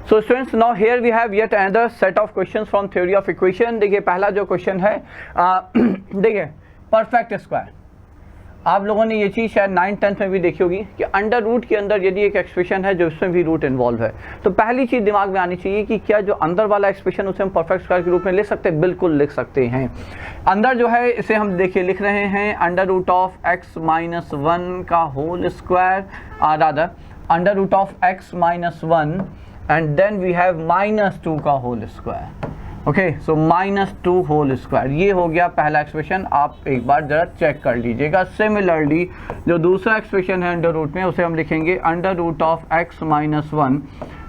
So students, now here we have yet another set of questions from theory of equation. देखिए पहला जो question है, देखिए perfect square. आप लोगों ने ये चीज़ शायद 9th-10th में भी देखी होगी कि अंडर रूट के अंदर यदि एक एक्सप्रेशन है जो इसमें भी रूट इन्वॉल्व है, तो पहली चीज़ दिमाग में आनी चाहिए कि क्या जो अंदर वाला एक्सप्रेशन उसे हम परफेक्ट स्क्वायर के रूप में लिख सकते हैं? बिल्कुल लिख सकते हैं। अंदर जो है इसे हम देखिए लिख रहे हैं under root of x minus 1 का whole square, rather under root of x minus 1 and then we have minus 2 का whole square. Okay, so minus 2 whole square, ये हो गया पहला एक्सप्रेशन। आप एक बार जरा चेक कर लीजिएगा। सिमिलरली जो दूसरा एक्सप्रेशन है अंडर रूट में, उसे हम लिखेंगे under root of x minus 1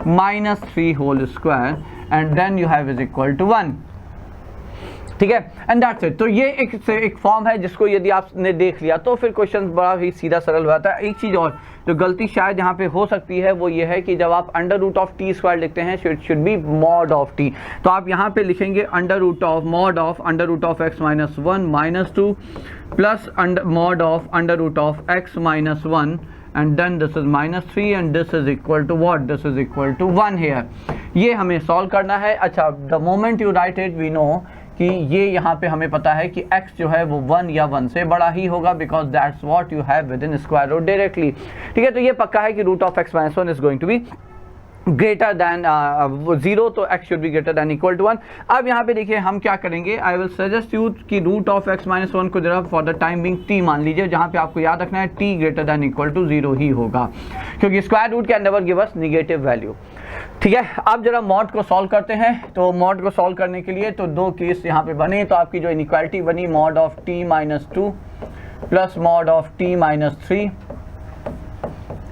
minus 3 whole square and then you have is equal to 1। ठीक है, एंड दैट्स इट। तो ये एक फॉर्म है जिसको यदि आपने देख लिया तो फिर क्वेश्चन बड़ा ही सीधा सरल हो जाता है। एक चीज़ और जो गलती शायद यहाँ पे हो सकती है वो ये है कि जब आप under root of T square लिखते हैं, should be mod of T, तो आप यहाँ पे लिखेंगे under root of mod of under root of X minus 1 minus 2 plus mod of under root of X minus 1 and then this is minus 3 and this is equal to what? This is equal to 1 here। ये हमें solve करना है। अच्छा, the moment you write it we know कि ये यहाँ पे हमें पता है कि x जो है वो 1 या 1 से बड़ा ही होगा, because that's what you have within square root directly. ठीक है, तो ये पक्का है कि root of x minus 1 is going to be greater than 0, तो x should be greater than equal to 1। अब यहाँ पे देखिए हम क्या करेंगे, आई विल सजेस्ट यू कि रूट ऑफ x माइनस 1 को जरा for the time being t मान लीजिए, जहाँ पे आपको याद रखना है t greater than equal to 0 ही होगा, क्योंकि square root can never give us negative value. ठीक है, अब जरा मॉड को सॉल्व करते हैं। तो मॉड को सॉल्व करने के लिए तो दो केस यहाँ पे बने, तो आपकी जो इनइक्वालिटी बनी mod of t minus 2 plus mod of t minus 3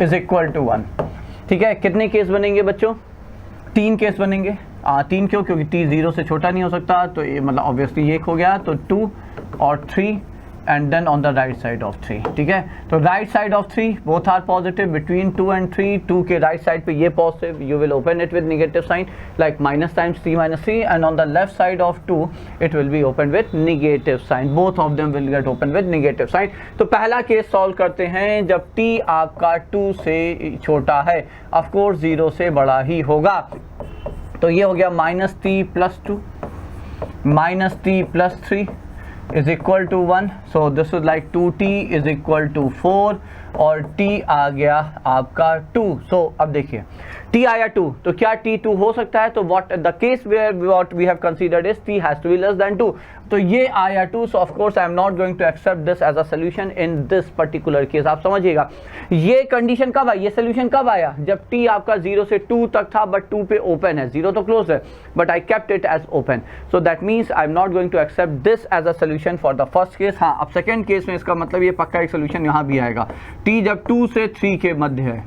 is equal to 1। ठीक है, कितने केस बनेंगे बच्चों? 3 केस बनेंगे। 3 क्यों? क्योंकि t 0 से छोटा नहीं हो सकता, तो ये मतलब ऑब्वियसली एक हो गया, तो 2 और 3 and then on the right side of 3। ठीक है, तो right side of 3 both are positive between 2 and 3। 2 के राइट साइड पे ये positive, you will open it with negative sign like minus times 3 minus 3 and on the left side of 2 it will be open with negative sign, both of them will get open with negative sign. तो पहला case solve करते हैं जब t आपका 2 से छोटा है, of course 0 से बड़ा ही होगा। तो ये हो गया minus t plus 2 minus t plus 3 is equal to 1, so this is like 2t is equal to 4 और t आ गया आपका 2। so अब देखिए t आया 2, तो क्या t 2 हो सकता है? तो what the case where what we have considered is t has to be less than 2, तो ये आया 2, so of course I am not going to accept this as a solution in this particular case। आप समझिएगा ये condition कब आई, ये solution कब आया? जब t आपका 0 से 2 तक था बट 2 पे ओपन है, 0 तो क्लोज है but I kept it as open, so that means I am not going to accept this as a solution for the first case. हाँ, अब सेकेंड केस में इसका मतलब ये पक्का एक सोल्यूशन यहाँ भी आएगा, t जब 2 से 3 के मध्य है,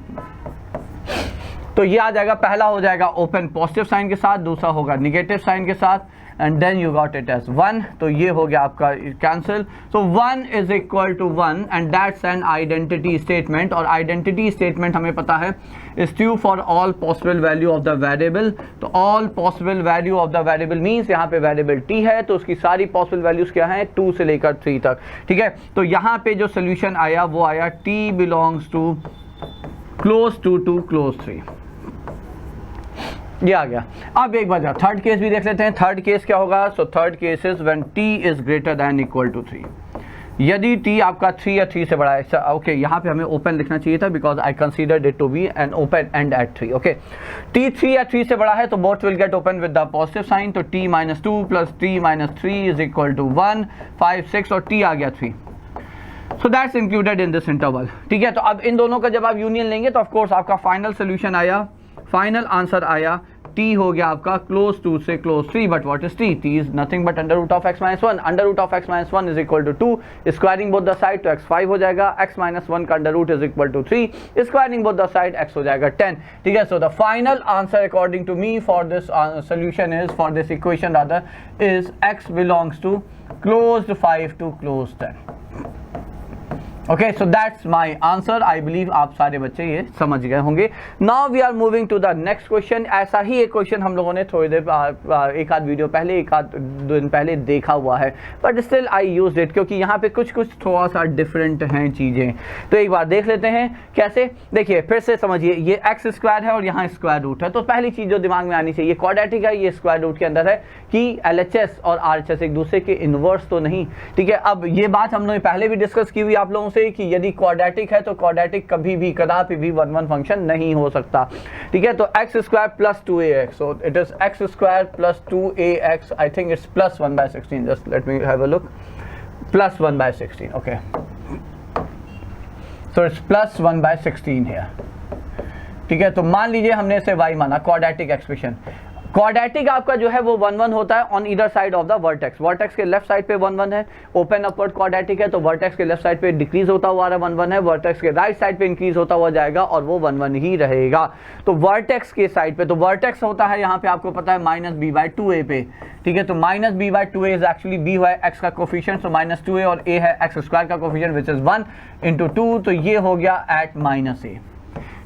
तो ये आ जाएगा, पहला हो जाएगा ओपन पॉजिटिव साइन के साथ, दूसरा होगा निगेटिव साइन के साथ, and then you got it as 1, तो ये हो गया आपका cancel. So 1 is equal to 1 and that's an identity statement, और आइडेंटिटी स्टेटमेंट हमें पता है is true for all possible value of the variable. तो all possible value of the variable means यहाँ पे वेरिएबल t है, तो उसकी सारी पॉसिबल वैल्यूज क्या हैं? 2 से लेकर 3 तक। ठीक है, तो यहाँ पे जो सोल्यूशन आया वो आया t belongs to close to close 3, ये आ गया। अब एक बार थर्ड केस भी देख लेते हैं। थर्ड केस क्या होगा? So third case is when t is greater than equal to 3। यदि t आपका 3 या 3 से बड़ा है, ओके यहाँ पे हमें ओपन लिखना चाहिए था because I considered it to be an open end at 3। Okay, t 3 या 3 से बड़ा है तो both will get open with the positive sign, तो t minus 2 plus t minus 3 is equal to 1 5 6 और t आ गया 3, so that's included in this interval. ठीक है, तो अब इन दोनों का जब आप यूनियन लेंगे तो ऑफकोर्स आपका फाइनल सोल्यूशन आया, फाइनल आंसर आया, t हो गया आपका क्लोज 2 से close 3, but what is t? t is nothing but under root of x minus 1। Under root of x minus 1 is equal to 2, squaring both the side तो x 5 हो जाएगा, x minus 1 का under root is equal to 3, squaring both the side x हो जाएगा 10। ठीक है, so the final answer according to me for this solution is, for this equation rather, is x belongs to close 5 to close 10। Okay, so that's my answer. I believe आप सारे बच्चे ये समझ गए होंगे। Now we are moving to the next question. ऐसा ही एक क्वेश्चन हम लोगों ने थोड़ी देर एक आध वीडियो पहले, एक आध दिन पहले देखा हुआ है, but still I use it क्योंकि यहाँ पे कुछ थोड़ा सा डिफरेंट हैं चीज़ें। तो एक बार देख लेते हैं कैसे। देखिए फिर से समझिए, ये एक्स स्क्वायर है और यहाँ स्क्वायर रूट है। तो पहली चीज़ जो दिमाग में आनी चाहिए, क्वाड्रेटिक है, ये स्क्वायर रूट के अंदर है कि LHS और RHS एक दूसरे के इनवर्स तो नहीं। ठीक है, अब ये बात हम लोग पहले भी डिस्कस की हुई आप लोगों से कि यदि क्वाड्रेटिक है तो क्वाड्रेटिक कभी भी कदापि भी 1 1 फंक्शन नहीं हो सकता। ठीक है, तो x square plus 2ax, so it is x square plus 2ax, I think it's plus 1/16, just let me have a look, plus 1/16, okay, so it's plus 1/16 है। ठीक है, तो मान लीजिए हमने इसे y माना, क्वाड्रेटिक एक्सप्रेशन। क्वाड्रेटिक आपका जो है वो 1 1 होता है on either side of the vertex. Vertex के लेफ्ट साइड पे 1 1 है, ओपन अपवर्ड क्वाड्रेटिक है, तो वर्टेक्स के लेफ्ट साइड पे डिक्रीज होता हुआ 1 1 है, वर्टेक्स के राइट साइड पे इंक्रीज होता हुआ जाएगा और वो 1 1 ही रहेगा। तो वर्टेक्स के साइड पे, तो वर्टेक्स होता है यहाँ पे आपको पता है -b/2a पे। ठीक है, तो -b/2a इज एक्चुअली b है एक्स का कोफिशिएंट, तो -2a, और a है एक्स स्क्वायर का कोफिशिएंट विच इज 1 × 2, तो ये हो गया एट -a।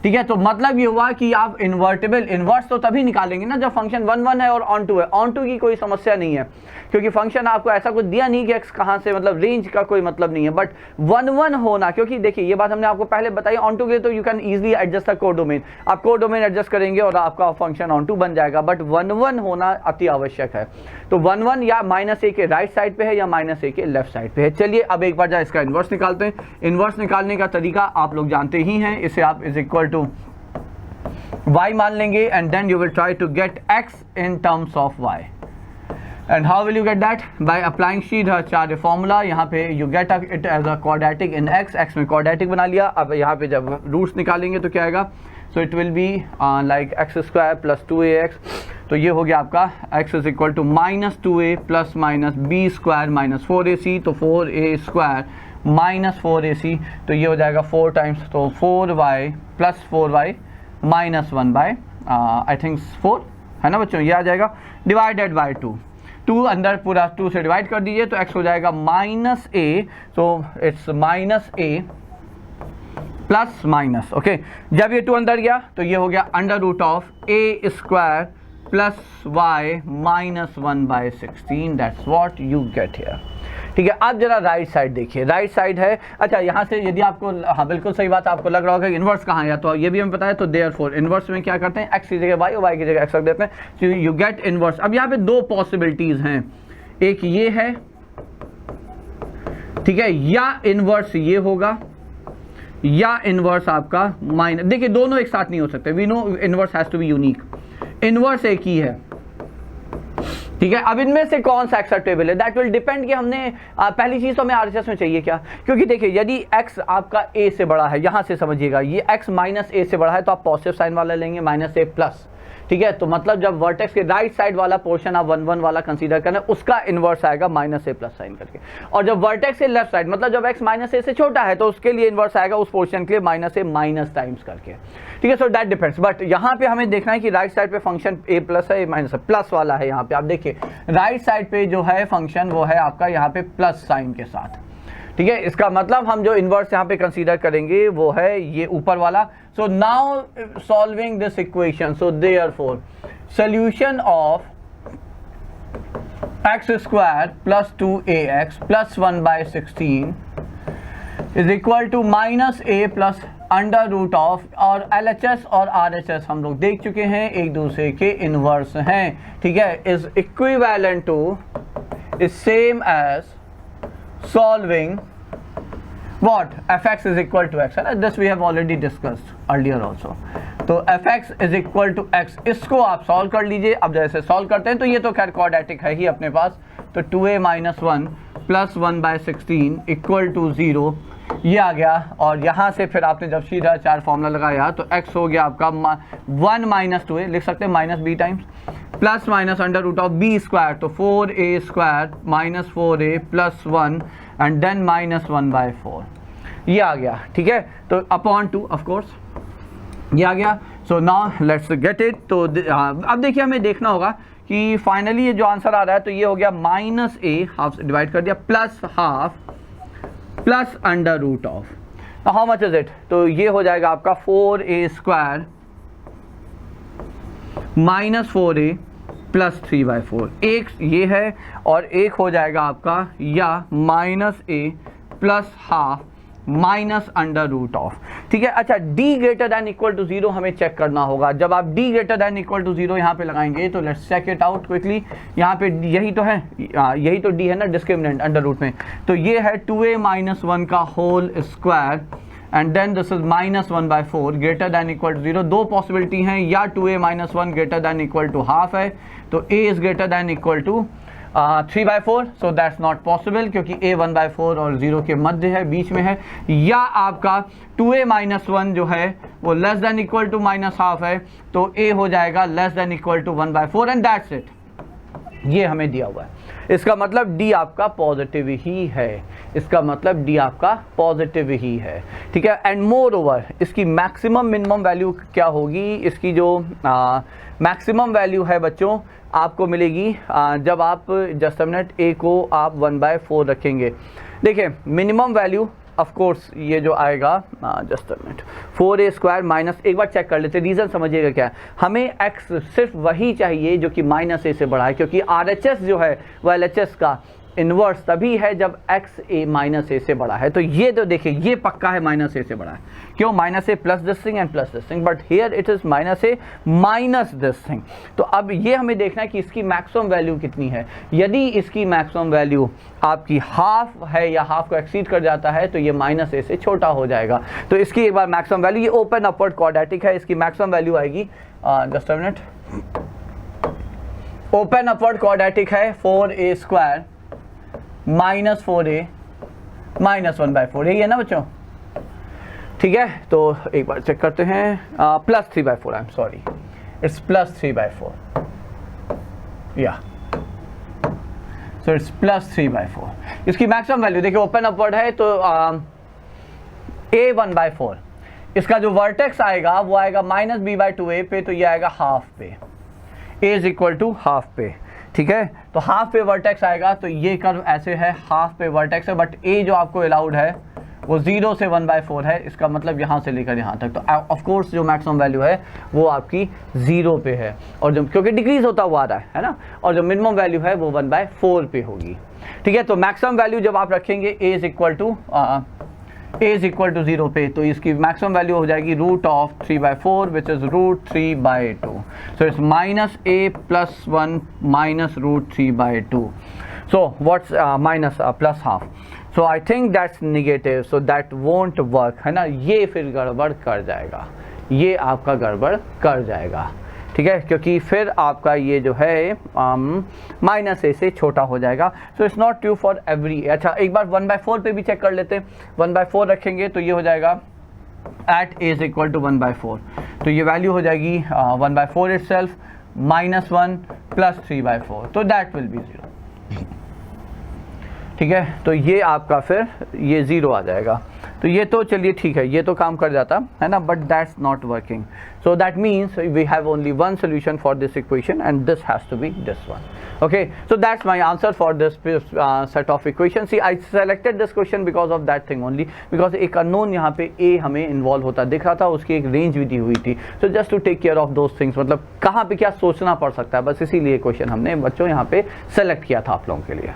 ठीक है, तो मतलब ये हुआ कि आप इन्वर्स तो तभी निकालेंगे ना जब फंक्शन 1 1 है और ऑन टू है। ऑन टू की कोई समस्या नहीं है क्योंकि फंक्शन आपको ऐसा कुछ दिया नहीं कि एक्स कहाँ से, मतलब रेंज का कोई मतलब नहीं है, बट 1 1 होना, क्योंकि देखिए ये बात हमने आपको पहले बताई, ऑन टू के लिए तो you can easily adjust the codomain, आप कोडोमेन एडजस्ट करेंगे और आपका फंक्शन ऑन टू बन जाएगा, बट 1 1 होना अति आवश्यक है। तो 1 1 या -a के राइट साइड पे है या -a के लेफ्ट साइड पे है। चलिए अब एक बार इसका इन्वर्स निकालते हैं। इन्वर्स निकालने का तरीका आप लोग जानते ही हैं, इसे आप इज इक्वल टू y मान लेंगे and then you will try to get x in terms of y, and how will you get that? By applying Shridharacharya formula. यहाँ पे you get it as a quadratic in x में quadratic बना लिया। अब यहाँ पे जब रूट्स निकालेंगे तो क्या आएगा, so it will be like x square plus 2ax, तो ये हो गया आपका x is equal to -2a plus -b square minus 4ac, तो 4a square minus 4ac, तो ये हो जाएगा 4 टाइम्स, तो 4y plus 4y -1 bye I think 4 है ना बच्चों, ये आ जाएगा डिवाइडेड बाय 2 अंदर पूरा 2 से डिवाइड कर दीजिए तो x हो जाएगा -a, तो it's -a plus minus, okay. जब ये 2 अंदर गया तो ये हो गया √a square plus y -1/16, that's what you get here. ठीक है, अब जरा राइट साइड देखिए, राइट साइड है, अच्छा यहाँ से यदि आपको, हाँ बिल्कुल सही बात, आपको लग रहा होगा कि इन्वर्स कहाँ है, तो ये भी हमें पता है, तो देयरफॉर इन्वर्स में क्या करते हैं, x की जगह y और y की जगह x रख देते हैं, तो यू गेट इन्वर्स। अब यहाँ पे 2 पॉसिबिलिटीज हैं, एक ये है, ठीक है, या इन्वर्स ये होगा या इन्वर्स आपका माइनस, देखिए दोनों एक साथ नहीं हो सकते, we know inverse has to be unique, inverse एक ही है। ठीक है, अब इनमें से कौन सा एक्सेप्टेबल है, दैट विल डिपेंड कि हमने पहली चीज तो हमें RHS में चाहिए क्या, क्योंकि देखिए यदि x आपका a से बड़ा है, यहां से समझिएगा ये x -a से बड़ा है तो आप पॉजिटिव साइन वाला लेंगे -a प्लस। ठीक है, तो मतलब जब वर्टेक्स के राइट साइड वाला पोर्शन आप 1 1 वाला कंसीडर करना, उसका इन्वर्स आएगा -a प्लस साइन करके, और जब वर्टेक्स के लेफ्ट साइड, मतलब जब x -a से छोटा है तो उसके लिए इन्वर्स आएगा उस पोर्शन के लिए -a माइनस टाइम्स करके। ठीक है, सो दैट डिपेंड्स, बट यहाँ पे हमें देखना है कि राइट साइड पे फंक्शन a प्लस है, माइनस है, प्लस वाला है। यहाँ पे आप देखिए राइट साइड पे जो है फंक्शन वो है आपका यहाँ पे प्लस साइन के साथ। ठीक है, इसका मतलब हम जो इन्वर्स यहाँ पे कंसीडर करेंगे वो है ये ऊपर वाला। So now solving this equation, so therefore solution of x square plus 2ax प्लस 1/16 is equal to -a plus √ of, और LHS और RHS हम लोग देख चुके हैं एक दूसरे के इन्वर्स हैं। ठीक है, is equivalent to, is same as solving what fx is equal to x, है ना, this we have already discussed earlier also। तो fx is equal to x, इसको आप सॉल्व कर लीजिए। अब जैसे सॉल्व करते हैं तो ये तो खैर क्वाड्रेटिक है ही अपने पास, तो 2a - 1 प्लस 1/16 इक्वल टू 0 ये आ गया, और यहाँ से फिर आपने जब सीधा 4 फॉर्मूला लगाया तो x हो गया आपका 1 - 2a, लिख सकते हैं -b times, plus minus √b square, तो 4a square minus 4a plus 1 and then -1/4 ये आ गया। ठीक है, तो अपॉन 2 ऑफ कोर्स ये आ गया। So now let's get it. तो अब देखिए हमें देखना होगा कि फाइनली ये जो आंसर आ रहा है तो ये हो गया -a, हाफ डिवाइड कर दिया, plus half plus under root of, how much is it, तो ये हो जाएगा आपका 4a² माइनस 4a प्लस 3/4, एक ये है और एक हो जाएगा आपका या -a plus half minus under root of, ठीक है। अच्छा, d greater than equal to 0 हमें चेक करना होगा। जब आप d greater than equal to 0 यहाँ पे लगाएंगे तो let's check it out quickly. यहाँ पे यही तो है, यही तो d है ना डिस्क्रिमिनेंट अंडर रूट में, तो ये है 2a - 1 का whole square and then this is -1/4 greater than equal to 0। दो पॉसिबिलिटी हैं, या 2a - 1 greater than equal to half है, तो a is greater than equal to 3/4, so that's not possible क्योंकि a 1/4 और 0 के मध्य है, बीच में है। या आपका 2a - 1 जो है वो less than equal to -half है, तो a हो जाएगा less than equal to 1/4 and that's it. ये हमें दिया हुआ है, इसका मतलब d आपका पॉजिटिव ही है, इसका मतलब d आपका पॉजिटिव ही है, ठीक है। एंड मोर ओवर इसकी मैक्सिमम मिनिमम वैल्यू क्या होगी, इसकी जो मैक्सिमम वैल्यू है बच्चों आपको मिलेगी जब आप जस्ट अ मिनट a को आप 1/4 रखेंगे। देखिए मिनिमम वैल्यू ऑफ कोर्स ये जो आएगा just a minute 4a² minus, एक बार चेक कर लेते, रीज़न समझिएगा क्या है। हमें x सिर्फ वही चाहिए जो कि -a से बड़ा है, क्योंकि RHS जो है वो LHS का इन्वर्स तभी है जब x a से बड़ा है। तो ये तो देखिए ये पक्का है -a से बड़ा है, क्यों, -a plus this thing and plus this thing, but here it is -a minus this thing. तो अब ये हमें देखना है कि इसकी मैक्सिमम वैल्यू कितनी है। यदि इसकी मैक्सिमम वैल्यू आपकी हाफ है या हाफ को एक्सीड कर जाता है तो ये -a से छोटा हो जाएगा। तो इसकी एक बार मैक्सिमम वैल्यू, ये ओपन अपवर्ड क्वाड्रेटिक है, इसकी मैक्सिमम वैल्यू आएगी just a minute, open upward quadratic है 4a² माइनस 4a माइनस 1/4, यही है ना बच्चों, ठीक है। तो एक बार चेक करते हैं, plus 3/4, I am sorry, it's plus 3/4, या सो इट्स प्लस 3/4। इसकी मैक्सिमम वैल्यू देखिए ओपन अपवर्ड है तो a 1/4, इसका जो वर्टेक्स आएगा वो आएगा -b/2a पे, तो ये आएगा हाफ पे, a is equal to half पे, ठीक है। तो हाफ पे वर्टेक्स आएगा, तो ये कर्व ऐसे है, हाफ पे वर्टेक्स है, बट a जो आपको अलाउड है वो 0 से 1/4 है, इसका मतलब यहाँ से लेकर यहाँ तक। तो ऑफ कोर्स जो मैक्सिमम वैल्यू है वो आपकी 0 पे है, और जो क्योंकि डिक्रीज होता हुआ आ रहा है ना, और जो मिनिमम वैल्यू है वो 1/4 पे होगी, ठीक है। तो मैक्सिमम वैल्यू जब आप रखेंगे a इज इक्वल टू 0 पे, तो इसकी मैक्सिमम वैल्यू हो जाएगी √3/4 which is √3/2, so it's -a + 1 minus √3/2, so what's minus plus half, so I think that's negative, so that won't work, है ना, ये फिर गड़बड़ कर जाएगा, ये आपका गड़बड़ कर जाएगा, ठीक है, क्योंकि फिर आपका ये जो है -a से छोटा हो जाएगा। So it's not true for every. अच्छा एक बार 1/4 पे भी चेक कर लेते हैं, 1/4 रखेंगे तो ये हो जाएगा at a is equal to 1/4, तो ये वैल्यू हो जाएगी 1/4 इटसेल्फ -1 प्लस 3/4, तो दैट विल बी 0, ठीक है। तो ये आपका फिर ये 0 आ जाएगा, तो ये तो चलिए ठीक है, ये तो काम कर जाता है ना, but that's not working, so that means we have only one solution for this equation and this has to be this one, okay. So that's my answer for this set of equation. See I selected this question because of that thing only, because एक unknown यहाँ पे a हमें involve होता दिख रहा था, उसकी एक रेंज भी दी हुई थी, so just to take care of those things, मतलब कहाँ पे क्या सोचना पड़ सकता है, बस इसीलिए क्वेश्चन हमने बच्चों यहाँ पे सेलेक्ट किया था आप लोगों के लिए।